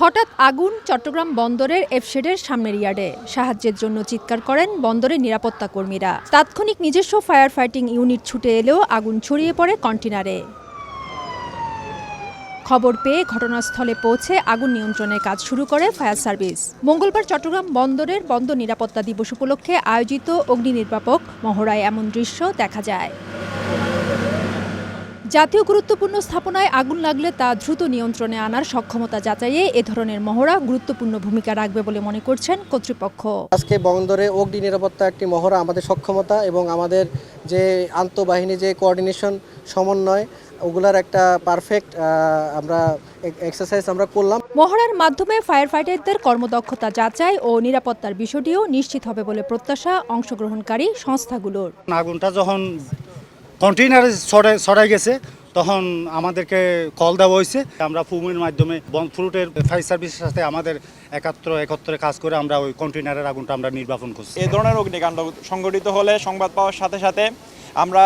হঠাৎ আগুন চট্টগ্রাম বন্দরের এফশেডের সামনের ইয়ার্ডে। সাহায্যের জন্য চিৎকার করেন বন্দরের নিরাপত্তা কর্মীরা। তাৎক্ষণিক নিজস্ব ফায়ার ফাইটিং ইউনিট ছুটে এলেও আগুন ছড়িয়ে পড়ে কন্টেনারে। খবর পেয়ে ঘটনাস্থলে পৌঁছে আগুন নিয়ন্ত্রণের কাজ শুরু করে ফায়ার সার্ভিস। মঙ্গলবার চট্টগ্রাম বন্দরের বন্দর নিরাপত্তা দিবস উপলক্ষে আয়োজিত অগ্নি নির্বাপক মহড়ায় এমন দৃশ্য দেখা যায়। জাতীয় গুরুত্বপূর্ণ স্থাপনায় আগুন লাগলে তা দ্রুত নিয়ন্ত্রণে আনার সক্ষমতা যাচাইয়ে এ ধরনের মহড়া গুরুত্বপূর্ণ ভূমিকা রাখবে বলে মনে করছেন কর্তৃপক্ষ। আজকে বন্দরে অগ্নি নিরাপত্তা একটি মহড়া আমাদের সক্ষমতা এবং আমাদের যে আন্তঃবাহিনী যে কোঅর্ডিনেশন সমন্বয় ওগুলার একটা পারফেক্ট আমরা এক্সারসাইজ আমরা করলাম। মহড়ার মাধ্যমে ফায়ার ফাইটারদের কর্মদক্ষতা যাচাই ও নিরাপত্তার বিষয়টিও নিশ্চিত হবে বলে প্রত্যাশা অংশগ্রহণকারী সংস্থাগুলোর। আগুনটা যখন কন্টেইনারে ছড়াই গেছে তখন আমাদেরকে কল দেওয়া হয়েছে। আমরা ফুমের মাধ্যমে ফ্রুটের ফায়ার সার্ভিসের সাথে আমাদের একত্রে কাজ করে আমরা ওই কন্টেইনারের আগুনটা আমরা নির্বাপন করছি। এই ধরনের অগ্নিকাণ্ড সংঘটিত হলে সংবাদ পাওয়ার সাথে সাথে আমরা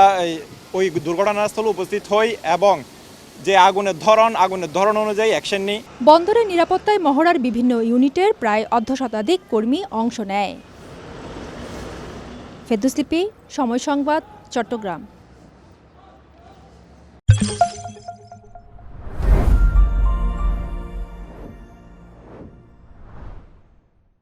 ওই দুর্ঘটনাস্থলে উপস্থিত হই এবং যে আগুনের ধরন অনুযায়ী অ্যাকশন নিই। বন্দরের নিরাপত্তায় মহড়ার বিভিন্ন ইউনিটের প্রায় অর্ধশতাধিক কর্মী অংশ নেয়। ফেরদৌস লিপি, সময় সংবাদ, চট্টগ্রাম।